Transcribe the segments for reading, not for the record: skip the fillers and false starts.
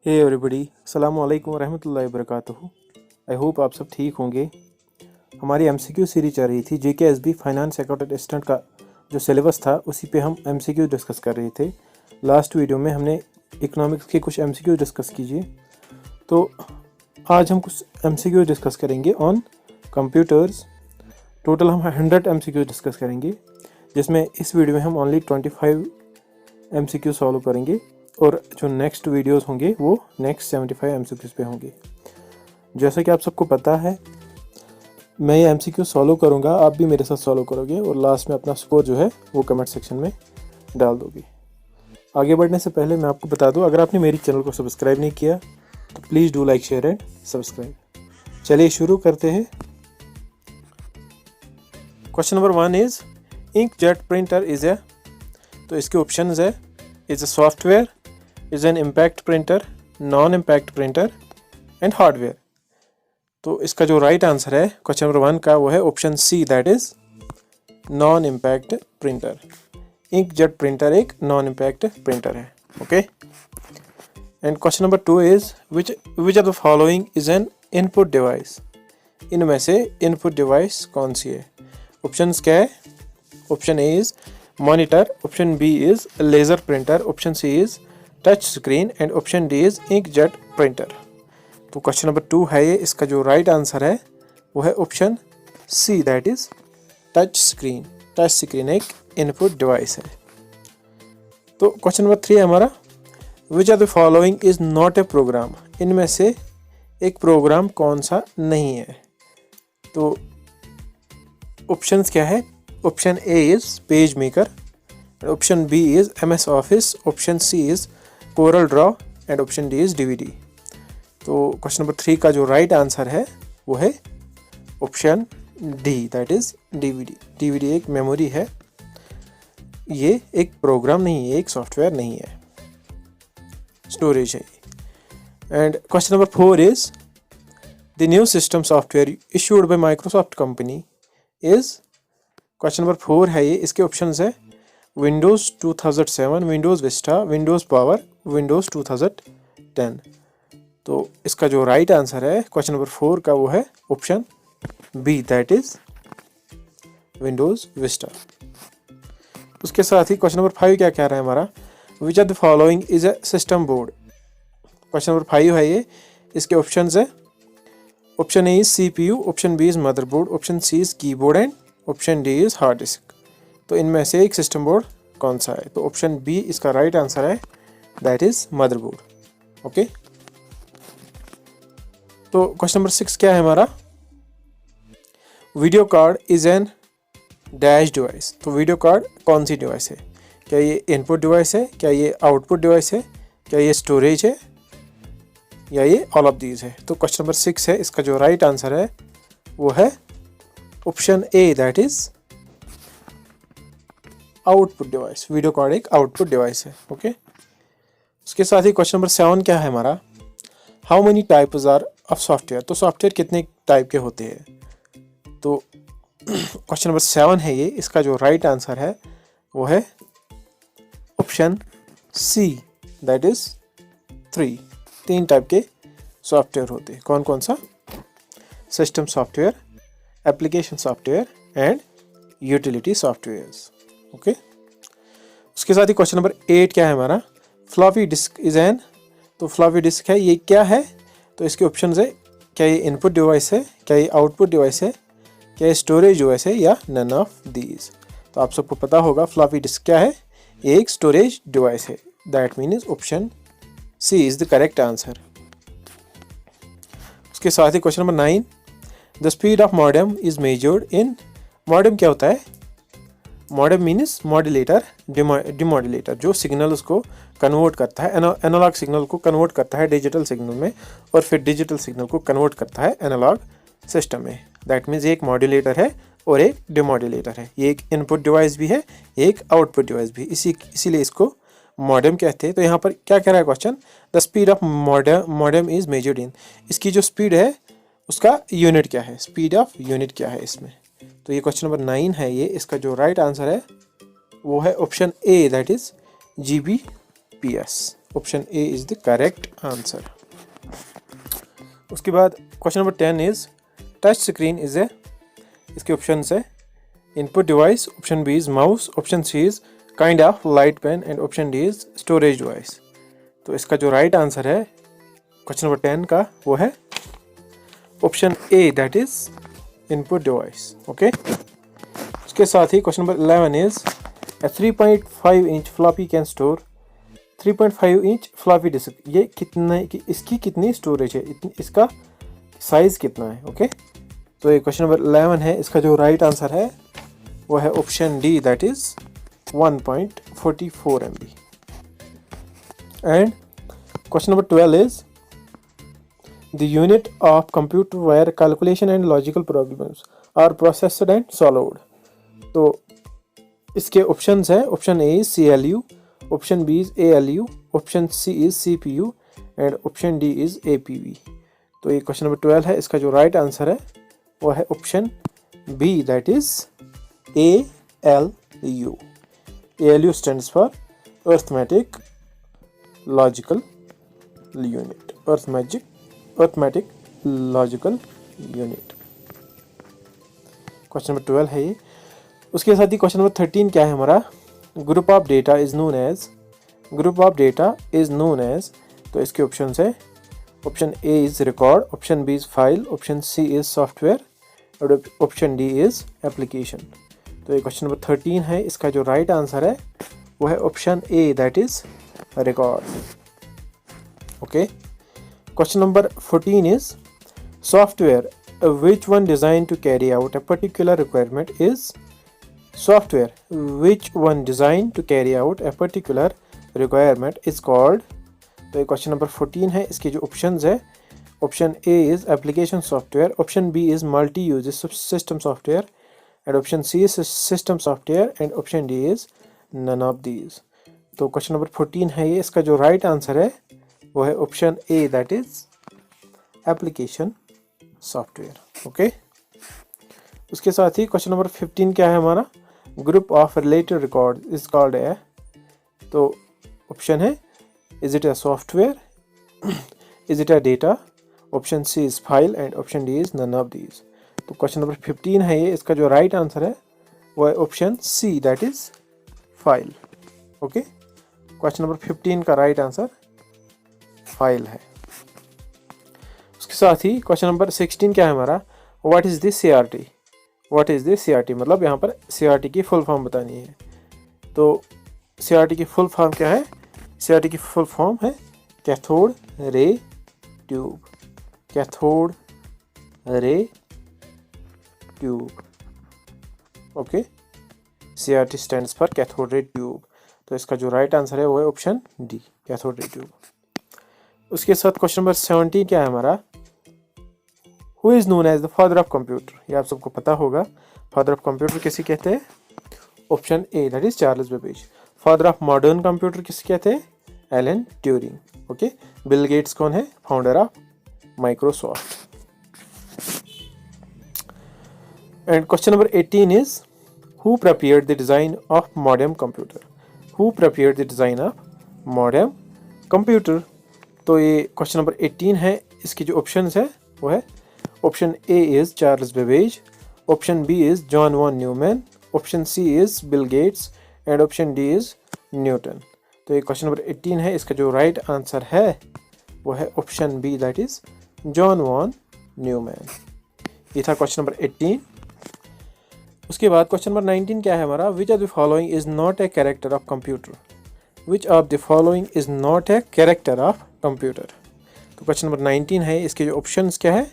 Hey everybody, अस्सलामु अलैकुम रहमतुल्लाहि व बरकातुहू। आई होप आप सब ठीक होंगे। हमारी एमसीक्यू सीरीज चल रही थी जेकेएसबी फाइनेंस अकाउंटेंट असिस्टेंट का जो सिलेबस था उसी पे हम एमसीक्यू डिस्कस कर रहे थे। लास्ट वीडियो में हमने इकोनॉमिक्स के कुछ एमसीक्यू डिस्कस कीजिए, तो आज हम कुछ एमसीक्यू डिस्कस करेंगे ऑन कंप्यूटर्स। टोटल हम 100 एमसीक्यू डिस्कस करेंगे, जिसमें इस वीडियो में हम ओनली 25 एमसीक्यू सॉल्व करेंगे और जो नेक्स्ट वीडियोस होंगे वो नेक्स्ट 75 एमसीक्यूज पे होंगे। जैसा कि आप सबको पता है, मैं ये एमसीक्यू सॉल्व करूँगा, आप भी मेरे साथ सॉल्व करोगे और लास्ट में अपना स्कोर जो है वो कमेंट सेक्शन में डाल दोगे। आगे बढ़ने से पहले मैं आपको बता दूं, अगर आपने मेरी चैनल को सब्सक्राइब नहीं किया तो please do like share and subscribe. चलिए शुरू करते हैं। Question number 1 is inkjet printer is a, तो इसके ऑप्शन है is a software, is an impact printer, non impact printer and hardware. तो इसका जो राइट आंसर है क्वेश्चन नंबर 1 का वो है option C, that is non impact printer. Inkjet printer एक नॉन इम्पैक्ट प्रिंटर है। Okay, and question number 2 is which of the following is an input device. इनमें से इनपुट डिवाइस कौन सी है? ऑप्शंस क्या है? Option A is monitor, option B is laser printer, option C is touch screen and option D is inkjet printer. तो question number 2 है ये, इसका जो राइट आंसर है वो है option C, that is touch screen. Touch screen एक input device है। तो क्वेश्चन नंबर 3 है हमारा, which are the following is not a program. इनमें से एक प्रोग्राम कौन सा नहीं है? तो ऑप्शंस क्या है? Option A is PageMaker, option B is MS Office, option C is Corel Draw and option D is DVD। तो क्वेश्चन नंबर 3 का जो राइट आंसर है वो है option D, that is DVD। DVD एक memory है, ये एक प्रोग्राम नहीं है, एक सॉफ्टवेयर नहीं है, स्टोरेज है। And question number 4 is the new system software issued by Microsoft company is. Question number 4 है ये, इसके ऑप्शंस है Windows 2007, Windows Vista, Windows power, Windows 2010। तो इसका जो राइट आंसर है क्वेश्चन नंबर 4 का वो है option B, that is Windows Vista. उसके साथ ही क्वेश्चन नंबर 5 क्या कह रहा है हमारा, which are the following is a system board. Question number 5 है ये, इसके ऑप्शंस है option A is CPU, option B is motherboard, option C is keyboard and option D is hard disk. तो इनमें से एक सिस्टम बोर्ड कौन सा है? तो ऑप्शन बी इसका राइट आंसर है, दैट इज़ मदरबोर्ड। ओके, तो क्वेश्चन नंबर 6 क्या है हमारा, video card is an dash device. तो वीडियो कार्ड कौन सी डिवाइस है? क्या ये इनपुट डिवाइस है, क्या ये आउटपुट डिवाइस है, क्या ये स्टोरेज है, या ये ऑल ऑफ दीज है? तो क्वेश्चन नंबर 6 है, इसका जो राइट आंसर है वो है option A, that is output device. Video card एक आउटपुट डिवाइस है। ओके, उसके साथ ही क्वेश्चन नंबर 7 क्या है हमारा, how many types are of software. तो सॉफ्टवेयर कितने टाइप के होते हैं? तो क्वेश्चन नंबर 7 है ये, इसका जो राइट आंसर है वो है option C, that is 3 type के सॉफ्टवेयर होते हैं। कौन कौन सा? System software, application software and utility softwares. Okay, उसके साथ ही क्वेश्चन नंबर 8 क्या है हमारा, फ्लॉपी डिस्क इज एन। तो फ्लॉपी डिस्क है, ये क्या है? तो इसके ऑप्शंस है, क्या ये इनपुट डिवाइस है, क्या ये आउटपुट डिवाइस है, क्या ये स्टोरेज डिवाइस है, या नन ऑफ दीज। तो आप सबको पता होगा फ्लॉपी डिस्क क्या है, ये एक स्टोरेज डिवाइस है। That means option C is the correct answer. उसके साथ ही question number 9, the speed of modem is measured in. Modem क्या होता है? मॉडेम मीन्स मॉड्यूलेटर, डिमॉड्यूलेटर, जो सिग्नल्स को कन्वर्ट करता है, एनालॉग सिग्नल को कन्वर्ट करता है डिजिटल सिग्नल में और फिर डिजिटल सिग्नल को कन्वर्ट करता है एनालॉग सिस्टम में। दैट मीन्स एक मॉड्यूलेटर है और एक डिमॉड्यूलेटर है। ये एक इनपुट डिवाइस भी है, एक आउटपुट डिवाइस भी, इसीलिए इसको मॉडेम कहते हैं। तो यहाँ पर क्या कह रहा है question, the speed of modem is measured इन। इसकी जो स्पीड है उसका यूनिट क्या है? स्पीड ऑफ यूनिट क्या है इसमें? तो ये क्वेश्चन नंबर 9 है ये, इसका जो राइट आंसर है वो है option A, that is GBps। Option A is the correct answer. उसके बाद question number 10 is touch screen is a, इसके ऑप्शन है input device, option B is mouse, option C is kind of light pen and option D is storage device. तो इसका जो right answer है question number 10 का वो है option A, that is input device. Okay, उसके साथ ही question number 11 is a 3.5 inch floppy can store 3.5 inch floppy disk, ये कितना, इसकी कितनी स्टोरेज है, इसका साइज कितना है। ओके, तो ये क्वेश्चन नंबर 11 है, इसका जो राइट आंसर है वो है option D, that is 1.44 MB। And question number 12 is the unit of computer where calculation and logical problems are processed and solved. तो इसके ऑप्शंस है, option A is CLU, option B is ALU, option C is CPU and option D is APV। तो ये question number 12 है, इसका जो right answer है वो है option B, that is ALU। ALU stands for arithmetic logical unit, arithmetic logical unit. Question number 12 है ये। उसके साथ ही क्वेश्चन नंबर 13 क्या है हमारा, group of data is known as, तो इसके ऑप्शन है option A is record, option B is file, option C is software और ऑप्शन डी इज एप्लीकेशन। तो ये क्वेश्चन नंबर 13 है, इसका जो राइट आंसर है वो है option A, that is record. Okay, question number 14 is software which one designed to carry out a particular requirement is called। तो ये क्वेश्चन नंबर 14 है, इसके जो ऑप्शंस है, option A is application software, option B is multi use system software and option C is system software and option D is none of these. तो question number 14 है ये, इसका जो राइट आंसर है वो है option A, that is application software. Okay, उसके साथ ही क्वेश्चन नंबर 15 क्या है हमारा, group of related record is called a. तो ऑप्शन है is it a software, is it a data, option C is file and option D is none of these. तो question number 15 है ये, इसका जो राइट आंसर है वो है option C, that is file. Okay, question number 15 का right answer file है। उसके साथ ही क्वेश्चन नंबर 16 क्या है हमारा, व्हाट इज द CRT, मतलब यहाँ पर CRT की फुल फॉर्म बतानी है। तो CRT की फुल फॉर्म क्या है, CRT की फुल फॉर्म है cathode ray tube, cathode ray tube. Okay, CRT stands for cathode ray tube. तो इसका जो राइट आंसर है वो है option D, cathode ray tube. उसके साथ क्वेश्चन नंबर 17 क्या है हमारा, who is known as the father of computer. ये आप सबको पता होगा, फादर ऑफ कंप्यूटर किसे कहते हैं, option A, that is Charles Babbage. Father of modern computer किसे कहते हैं, Alan Turing. Okay, Bill Gates कौन है, founder of Microsoft. And question number 18 is who prepared the design of modern computer, computer. तो ये क्वेश्चन नंबर 18 है, इसकी जो ऑप्शंस है वो है option A is Charles Babbage, option B is John von Neumann, option C is Bill Gates and option D is Newton. तो ये क्वेश्चन नंबर 18 है, इसका जो राइट आंसर है वो है option B, that is John von Neumann. ये था क्वेश्चन नंबर 18। उसके बाद क्वेश्चन नंबर 19 क्या है हमारा, which of the following is not a character of computer, which of the following is not a character of computer. तो question number 19 है, इसके जो ऑप्शंस क्या है,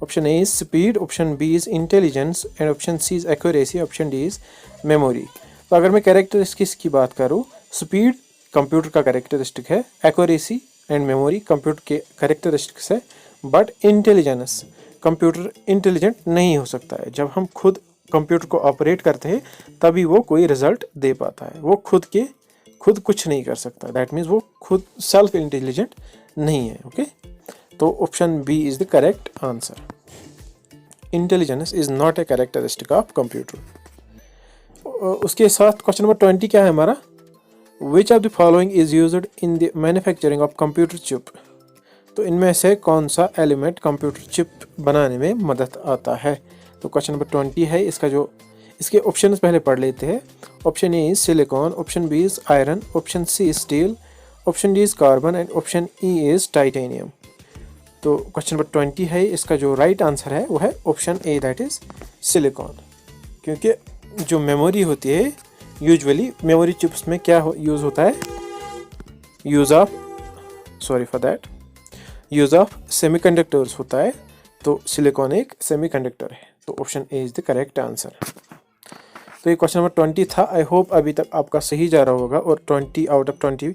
option A is speed, option B is intelligence and option C is accuracy, option D is memory. तो अगर मैं characteristics की बात करूँ, स्पीड कंप्यूटर का कैरेक्टरिस्टिक है, एक्यूरेसी एंड मेमोरी कंप्यूटर के कैरेक्टरिस्टिक्स है, बट इंटेलिजेंस, कंप्यूटर इंटेलिजेंट नहीं हो सकता है। जब हम खुद कंप्यूटर को ऑपरेट करते हैं तभी वो कोई रिजल्ट दे पाता है, वो खुद कुछ नहीं कर सकता, दैट मीन्स वो खुद सेल्फ इंटेलिजेंट नहीं है। ओके, तो option B is the correct answer, intelligence is not a characteristic of computer. उसके साथ क्वेश्चन नंबर 20 क्या है हमारा, which of the following is used in the manufacturing of computer chip. तो इनमें से कौन सा एलिमेंट कंप्यूटर चिप बनाने में मदद आता है। तो क्वेश्चन नंबर 20 है। इसके ऑप्शन पहले पढ़ लेते हैं। Option A is silicon, option B is iron, option C steel, option D is carbon and option E is titanium. तो क्वेश्चन नंबर 20 है। इसका जो राइट आंसर है वो है option A, that is silicon. क्योंकि जो मेमोरी होती है यूजुअली मेमोरी चिप्स में क्या यूज़ होता है, यूज़ ऑफ सेमीकंडक्टर्स होता है। तो सिलिकॉन एक सेमीकंडक्टर है। तो option A is the correct answer. तो ये क्वेश्चन नंबर 20 था। आई होप अभी तक आपका सही जा रहा होगा और 20 आउट ऑफ 20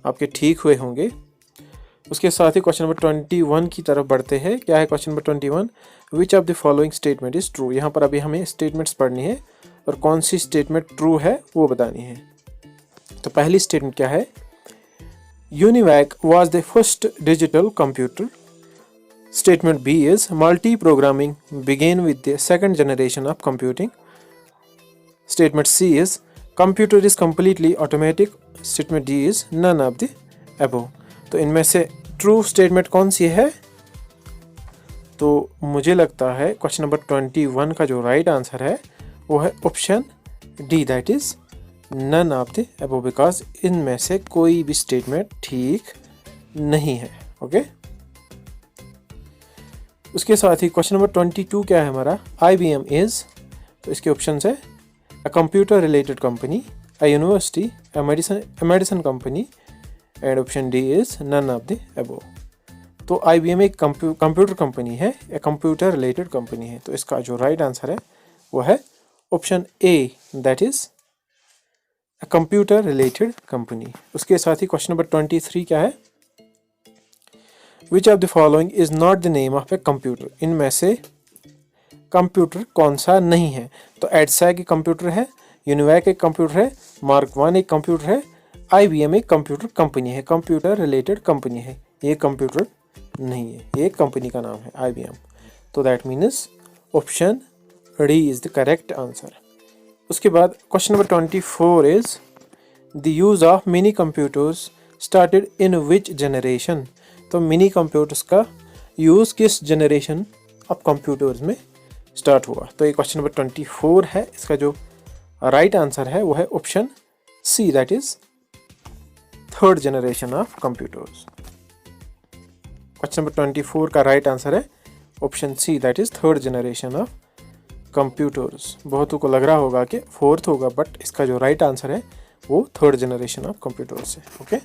आपके ठीक हुए होंगे। उसके साथ ही क्वेश्चन नंबर 21 की तरफ बढ़ते हैं। क्या है question number 21? Which of the following statement is true. यहाँ पर अभी हमें स्टेटमेंट्स पढ़नी है और कौन सी स्टेटमेंट ट्रू है वो बतानी है। तो पहली स्टेटमेंट क्या है? UNIVAC was the first digital computer. Statement B is multi programming began with the second generation of computing. Statement C is computer is completely automatic. Statement D is none of the above. तो इनमें से true statement कौन सी है? तो मुझे लगता है question number 21 का जो राइट आंसर है वो है option D, that is none of the above, because इनमें से कोई भी स्टेटमेंट ठीक नहीं है। ओके उसके साथ ही क्वेश्चन नंबर 22 क्या है हमारा? IBM इज, तो इसके ऑप्शन है a computer related company, a university, a medicine company and option D is none of the above. तो IBM एक कंप्यूटर कंपनी है, एक कंप्यूटर रिलेटेड कंपनी है। तो इसका जो राइट आंसर है वो है option A, that is a computer related company. उसके साथ ही क्वेश्चन नंबर 23 क्या है? विच of the following is not the name of a computer. इनमें से कंप्यूटर कौन सा नहीं है? तो एडसैग एक कंप्यूटर है, यूनिवैक एक कंप्यूटर है, मार्क 1 एक कंप्यूटर है, IBM एक कंप्यूटर कंपनी है, कंप्यूटर रिलेटेड कंपनी है। ये कंप्यूटर नहीं है, ये कंपनी का नाम है IBM। तो that means option D is the correct answer. उसके बाद question number 24 is the use of mini computers started in which generation. तो मिनी कंप्यूटर्स का यूज़ किस जनरेशन ऑफ कंप्यूटर्स में स्टार्ट हुआ? तो ये क्वेश्चन नंबर 24 है। इसका जो राइट आंसर है वो है option C, that is third generation of computers. Question number 24 का राइट आंसर है option C, that is third generation of computers. बहुतों को लग रहा होगा कि फोर्थ होगा, बट इसका जो राइट आंसर है वो थर्ड जनरेशन ऑफ कंप्यूटर्स है। ओके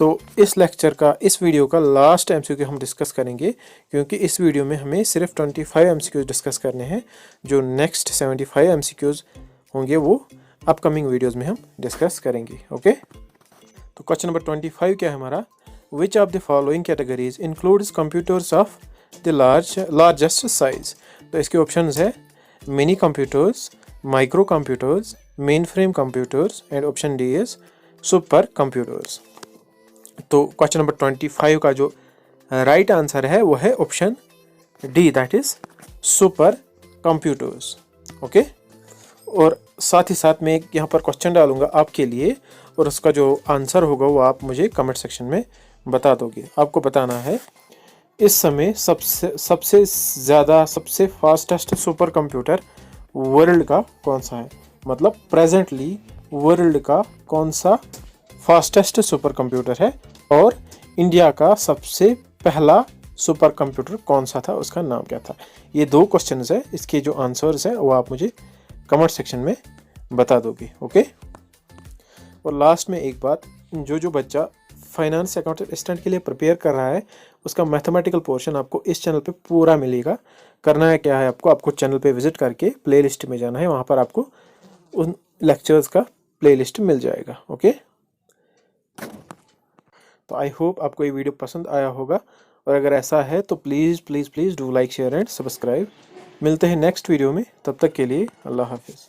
तो इस लेक्चर का, इस वीडियो का लास्ट MCQ हम डिस्कस करेंगे, क्योंकि इस वीडियो में हमें सिर्फ 25 MCQs डिस्कस करने हैं। जो नेक्स्ट 75 MCQs होंगे वो अपकमिंग वीडियोस में हम डिस्कस करेंगे। ओके तो क्वेश्चन नंबर 25 क्या है हमारा? Which of the following categories includes computers of the largest size. तो इसके ऑप्शंस है mini computers, micro computers, main frame computers and option D is super computers. तो क्वेश्चन नंबर 25 का जो राइट आंसर है वो है option D, that is super computers. Okay और साथ ही साथ मैं यहाँ पर क्वेश्चन डालूंगा आपके लिए, और उसका जो आंसर होगा वो आप मुझे कमेंट सेक्शन में बता दोगे। आपको बताना है इस समय सबसे ज़्यादा, सबसे फास्टेस्ट सुपर कंप्यूटर वर्ल्ड का कौन सा है। मतलब प्रेजेंटली वर्ल्ड का कौन सा फास्टेस्ट सुपर कंप्यूटर है, और इंडिया का सबसे पहला सुपर कंप्यूटर कौन सा था, उसका नाम क्या था। ये दो क्वेश्चंस है, इसके जो आंसर्स है वो आप मुझे कमेंट सेक्शन में बता दोगे। ओके और लास्ट में एक बात, जो बच्चा फाइनेंस अकाउंटेंट असिस्टेंट के लिए प्रिपेयर कर रहा है उसका मैथमेटिकल पोर्शन आपको इस चैनल पे पूरा मिलेगा। करना है क्या है, आपको चैनल पे विजिट करके प्लेलिस्ट में जाना है, वहाँ पर आपको उन लेक्चर्स का प्लेलिस्ट मिल जाएगा। ओके तो आई होप आपको ये वीडियो पसंद आया होगा, और अगर ऐसा है तो please do like, share and subscribe. मिलते हैं नेक्स्ट वीडियो में, तब तक के लिए अल्लाह हाफिज़।